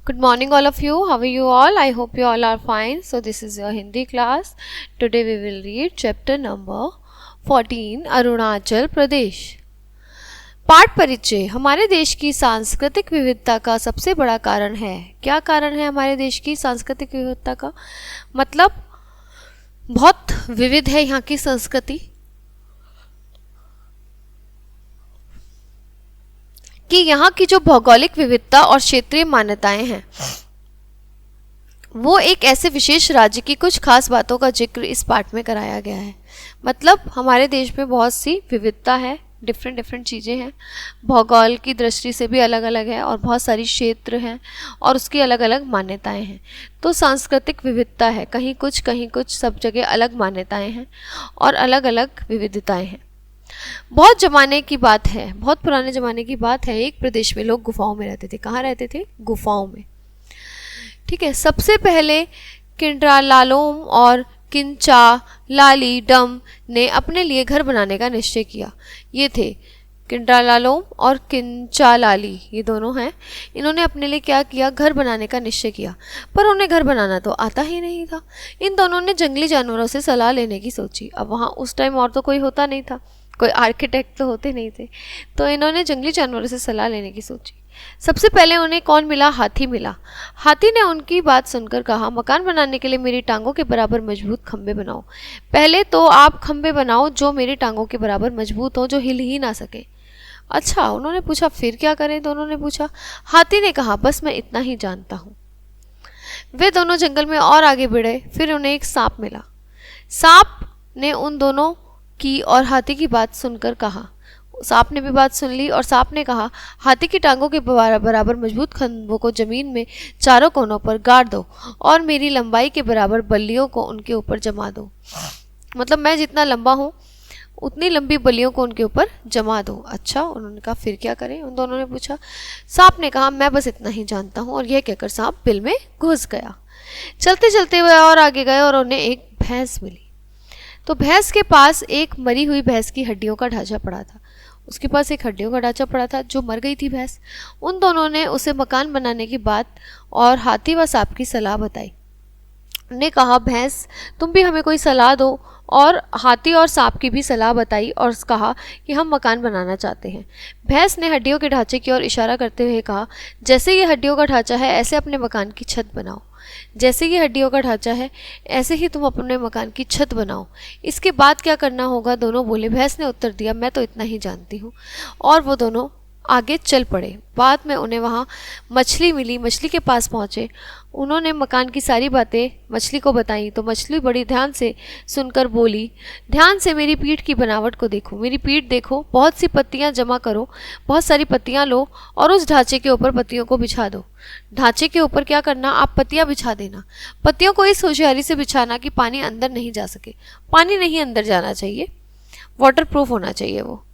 Good morning, all of you. How are you all? I hope you all are fine. So, this is your Hindi class. Today, we will read chapter number 14 Arunachal Pradesh. पाठ परिचय। हमारे देश की सांस्कृतिक विविधता का सबसे बड़ा कारण है। क्या कारण है हमारे देश की सांस्कृतिक विविधता का? मतलब बहुत विविध है यहाँ की संस्कृति, कि यहाँ की जो भौगोलिक विविधता और क्षेत्रीय मान्यताएं हैं वो एक ऐसे विशेष राज्य की कुछ खास बातों का जिक्र इस पाठ में कराया गया है। मतलब हमारे देश में बहुत सी विविधता है, डिफरेंट चीज़ें हैं, भूगोल की दृष्टि से भी अलग अलग है और बहुत सारी क्षेत्र हैं और उसकी अलग अलग मान्यताएं हैं। तो सांस्कृतिक विविधता है, कहीं कुछ सब जगह अलग मान्यताएं हैं और अलग अलग विविधताएं हैं। बहुत जमाने की बात है, बहुत पुराने ज़माने की बात है, एक प्रदेश में लोग गुफाओं में रहते थे। कहाँ रहते थे? गुफाओं में। ठीक है। सबसे पहले किंड्रालालोम और किंचालालीडम ने अपने लिए घर बनाने का निश्चय किया। ये थे किंड्रालालोम और किंचालाली, ये दोनों हैं। इन्होंने अपने लिए क्या किया? घर बनाने का निश्चय किया। पर उन्हें घर बनाना तो आता ही नहीं था। इन दोनों ने जंगली जानवरों से सलाह लेने की सोची। अब वहाँ उस टाइम और तो कोई होता नहीं था, कोई आर्किटेक्ट तो होते नहीं थे, तो इन्होंने जंगली जानवरों से सलाह लेने की सोची। सबसे पहले उन्हें कौन मिला? हाथी मिला। हाथी ने उनकी बात सुनकर कहा, मकान बनाने के लिए मेरी टांगों के बराबर मजबूत खंबे बनाओ। पहले तो आप खंबे बनाओ जो मेरी टांगों के बराबर मजबूत हो, जो हिल ही ना सके। अच्छा, उन्होंने पूछा फिर क्या करें? दोनों ने पूछा। हाथी ने कहा, बस मैं इतना ही जानता हूँ। वे दोनों जंगल में और आगे बढ़े। फिर उन्हें एक सांप मिला। सांप ने उन दोनों की और हाथी की बात सुनकर कहा, सांप ने भी बात सुन ली और सांप ने कहा, हाथी की टांगों के बराबर मजबूत खंभों को जमीन में चारों कोनों पर गाड़ दो और मेरी लंबाई के बराबर बल्लियों को उनके ऊपर जमा दो। मतलब मैं जितना लंबा हूँ उतनी लंबी बल्लियों को उनके ऊपर जमा दो। अच्छा, उन्होंने कहा फिर क्या करें? उन दोनों ने पूछा। सांप ने कहा, मैं बस इतना ही जानता हूँ। और यह कहकर सांप बिल में घुस गया। चलते चलते वह और आगे गए और उन्हें एक भैंस मिली। तो भैंस के पास एक मरी हुई भैंस की हड्डियों का ढांचा पड़ा था। उसके पास एक हड्डियों का ढांचा पड़ा था जो मर गई थी भैंस। उन दोनों ने उसे मकान बनाने की बात और हाथी व सांप की सलाह बताई। ने कहा, भैंस तुम भी हमें कोई सलाह दो। और हाथी और सांप की भी सलाह बताई और कहा कि हम मकान बनाना चाहते हैं। भैंस ने हड्डियों के ढांचे की ओर इशारा करते हुए कहा, जैसे ये हड्डियों का ढांचा है ऐसे अपने मकान की छत बनाओ। जैसे ये हड्डियों का ढांचा है ऐसे ही तुम अपने मकान की छत बनाओ। इसके बाद क्या करना होगा? दोनों बोले। भैंस ने उत्तर दिया, मैं तो इतना ही जानती हूँ। और वो दोनों आगे चल पड़े। बाद में उन्हें वहाँ मछली मिली। मछली के पास पहुँचे। उन्होंने मकान की सारी बातें मछली को बताई तो मछली बड़ी ध्यान से सुनकर बोली, ध्यान से मेरी पीठ की बनावट को देखो। मेरी पीठ देखो, बहुत सी पत्तियां जमा करो, बहुत सारी पत्तियां लो और उस ढांचे के ऊपर पत्तियों को बिछा दो। ढांचे के ऊपर क्या करना? आप पत्तियां बिछा देना। पत्तियों को इस होशियारी से बिछाना कि पानी अंदर नहीं जा सके। पानी नहीं अंदर जाना चाहिए, वाटर प्रूफ होना चाहिए वो।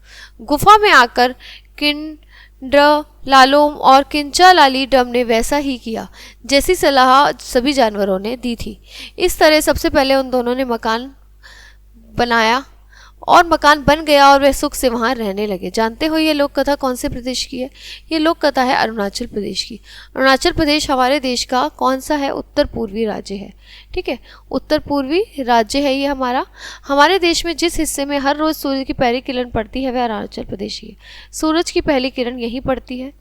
गुफा में आकर किंड्रालालोम और किंचालालीडम ने वैसा ही किया जैसी सलाह सभी जानवरों ने दी थी। इस तरह सबसे पहले उन दोनों ने मकान बनाया और मकान बन गया और वे सुख से वहाँ रहने लगे। जानते हो ये लोक कथा कौन से प्रदेश की है? ये लोक कथा है अरुणाचल प्रदेश की। अरुणाचल प्रदेश हमारे देश का कौन सा है? उत्तर पूर्वी राज्य है। ठीक है, उत्तर पूर्वी राज्य है ये हमारा। हमारे देश में जिस हिस्से में हर रोज़ सूरज की पहली किरण पड़ती है वह अरुणाचल प्रदेश ही है। सूरज की पहली किरण यहीं पड़ती है,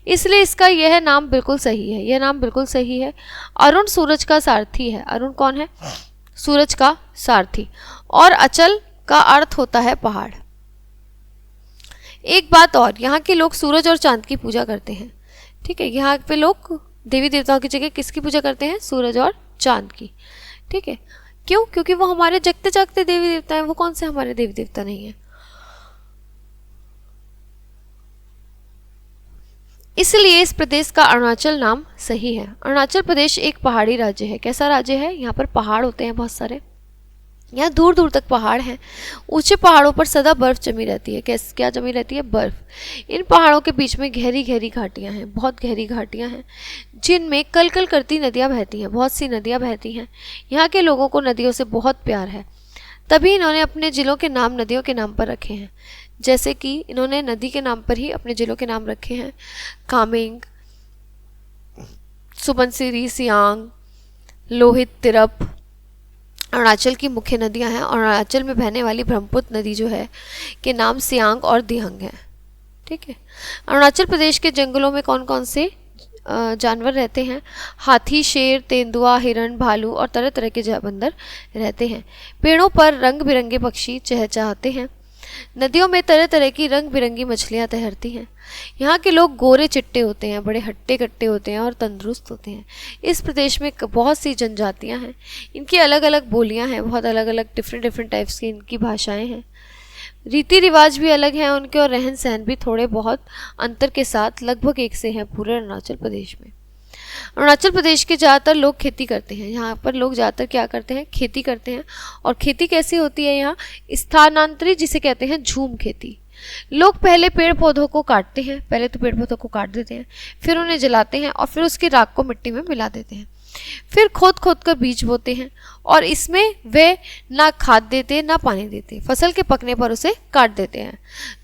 इसलिए इसका यह नाम बिल्कुल सही है। यह नाम बिल्कुल सही है। अरुण सूरज का सारथी है। अरुण कौन है? सूरज का सारथी। और अचल का अर्थ होता है पहाड़। एक बात और, यहाँ के लोग सूरज और चांद की पूजा करते हैं। ठीक है, यहाँ पे लोग देवी देवताओं की जगह किसकी पूजा करते हैं? सूरज और चांद की। ठीक है, क्यों? क्योंकि वो हमारे जगते जागते देवी देवता हैं। वो कौन से हमारे देवी देवता नहीं है? इसलिए इस प्रदेश का अरुणाचल नाम सही है। अरुणाचल प्रदेश एक पहाड़ी राज्य है। कैसा राज्य है? यहाँ पर पहाड़ होते हैं बहुत सारे। यहाँ दूर दूर तक पहाड़ हैं। ऊंचे पहाड़ों पर सदा बर्फ जमी रहती है। क्या जमी रहती है? बर्फ। इन पहाड़ों के बीच में गहरी गहरी घाटियाँ हैं, बहुत गहरी घाटियाँ हैं जिनमें कल कल करती नदियाँ बहती हैं। बहुत सी नदियाँ बहती हैं। यहाँ के लोगों को नदियों से बहुत प्यार है, तभी इन्होंने अपने जिलों के नाम नदियों के नाम पर रखे हैं। जैसे कि इन्होंने नदी के नाम पर ही अपने जिलों के नाम रखे हैं। कामेंग, सुबनसिरी, सियांग, लोहित, तिरप अरुणाचल की मुख्य नदियां हैं और अरुणाचल में बहने वाली ब्रह्मपुत्र नदी जो है के नाम सियांग और दिहंग है। ठीक है। अरुणाचल प्रदेश के जंगलों में कौन कौन से जानवर रहते हैं? हाथी, शेर, तेंदुआ, हिरण, भालू और तरह तरह के बंदर रहते हैं। पेड़ों पर रंग बिरंगे पक्षी चहचहाते हैं। नदियों में तरह तरह की रंग बिरंगी मछलियाँ तैरती हैं। यहाँ के लोग गोरे चिट्टे होते हैं, बड़े हट्टे कट्टे होते हैं और तंदुरुस्त होते हैं। इस प्रदेश में बहुत सी जनजातियाँ हैं। इनकी अलग अलग बोलियाँ हैं, बहुत अलग अलग डिफरेंट टाइप्स की इनकी भाषाएँ हैं। रीति रिवाज भी अलग हैं उनके और रहन सहन भी थोड़े बहुत अंतर के साथ लगभग एक से हैं पूरे अरुणाचल प्रदेश में। अरुणाचल प्रदेश के ज़्यादातर लोग खेती करते हैं। यहाँ पर लोग ज़्यादातर क्या करते हैं? खेती करते हैं। और खेती कैसी होती है यहाँ? स्थानांतरित, जिसे कहते हैं झूम खेती। लोग पहले पेड़ पौधों को काटते हैं, पहले तो पेड़ पौधों को काट देते हैं, फिर उन्हें जलाते हैं और फिर उसकी राख को मिट्टी में मिला देते हैं। फिर खोद खोद कर बीज बोते हैं और इसमें वे ना खाद देते ना पानी देते। फसल के पकने पर उसे काट देते हैं।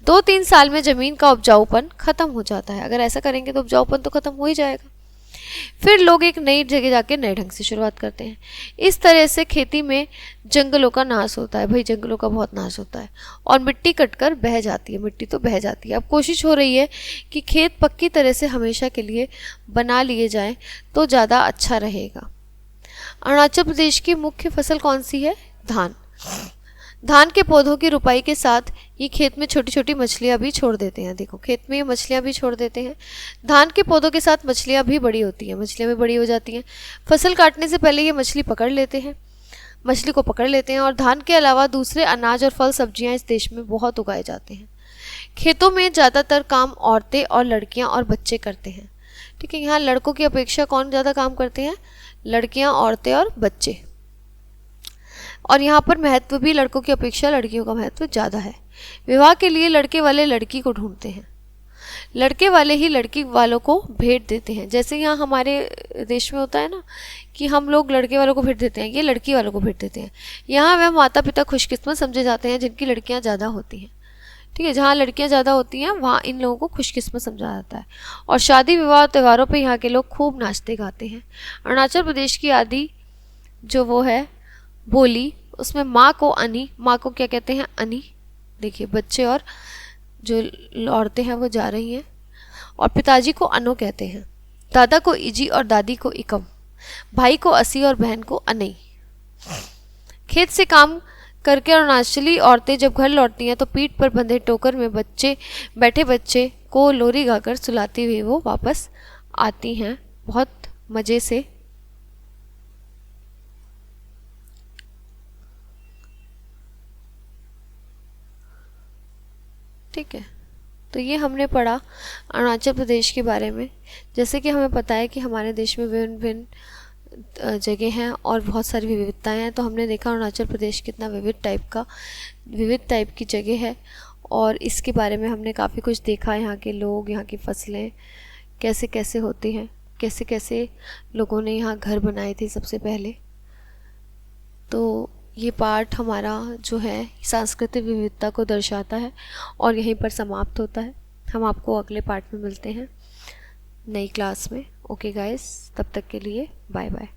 2-3 साल में ज़मीन का उपजाऊपन खत्म हो जाता है। अगर ऐसा करेंगे तो उपजाऊपन तो खत्म हो ही जाएगा। फिर लोग एक नई जगह जाके नए ढंग से शुरुआत करते हैं। इस तरह से खेती में जंगलों का नाश होता है। भाई जंगलों का बहुत नाश होता है और मिट्टी कटकर बह जाती है। मिट्टी तो बह जाती है। अब कोशिश हो रही है कि खेत पक्की तरह से हमेशा के लिए बना लिए जाएं तो ज़्यादा अच्छा रहेगा। अरुणाचल प्रदेश की मुख्य फसल कौन सी है? धान। धान के पौधों की रुपाई के साथ ये खेत में छोटी छोटी मछलियाँ भी छोड़ देते हैं। देखो खेत में ये मछलियाँ भी छोड़ देते हैं। धान के पौधों के साथ मछलियाँ भी बड़ी होती हैं, मछलियाँ भी बड़ी हो जाती हैं। फसल काटने से पहले ये मछली को पकड़ लेते हैं और धान के अलावा दूसरे अनाज और फल सब्जियाँ इस देश में बहुत उगाए जाते हैं। खेतों में ज़्यादातर काम औरतें और लड़कियाँ और बच्चे करते हैं। ठीक है। यहाँ लड़कों की अपेक्षा कौन ज़्यादा काम करते हैं? लड़कियाँ, औरतें और बच्चे। और यहाँ पर महत्व भी लड़कों की अपेक्षा लड़कियों का महत्व ज़्यादा है। विवाह के लिए लड़के वाले लड़की को ढूंढते हैं, लड़के वाले ही लड़की वालों को भेंट देते हैं। जैसे यहाँ हमारे देश में होता है ना कि हम लोग लड़के वालों को भेंट देते हैं, ये लड़की वालों को भेंट देते हैं। यहाँ वह माता पिता खुशकिस्मत समझे जाते हैं जिनकी लड़कियाँ ज़्यादा होती हैं। ठीक है। जहाँ लड़कियाँ ज़्यादा होती हैं वहाँ इन लोगों को खुशकिस्मत समझा जाता है। और शादी विवाह त्योहारों पर यहाँ के लोग खूब नाचते गाते हैं। अरुणाचल प्रदेश की आदि जो वो है बोली, उसमें माँ को अनी, माँ को क्या कहते हैं? अनी। देखिए बच्चे और जो औरतें हैं वो जा रही हैं। और पिताजी को अनो कहते हैं। दादा को इजी और दादी को इकम। भाई को असी और बहन को अनई। खेत से काम करके अरुणाचली औरतें जब घर लौटती हैं तो पीठ पर बंधे टोकर में बैठे बच्चे को लोरी गाकर सुलाती हुई वो वापस आती हैं बहुत मज़े से। ठीक है। तो ये हमने पढ़ा अरुणाचल प्रदेश के बारे में। जैसे कि हमें पता है कि हमारे देश में भिन्न भिन्न जगह हैं और बहुत सारी विविधताएं हैं। तो हमने देखा अरुणाचल प्रदेश कितना विविध टाइप की जगह है और इसके बारे में हमने काफ़ी कुछ देखा। यहाँ के लोग, यहाँ की फसलें कैसे कैसे होती हैं, कैसे कैसे लोगों ने यहाँ घर बनाए थे सबसे पहले। तो ये पार्ट हमारा जो है सांस्कृतिक विविधता को दर्शाता है और यहीं पर समाप्त होता है। हम आपको अगले पार्ट में मिलते हैं नई क्लास में। ओके गाइस, तब तक के लिए बाय बाय।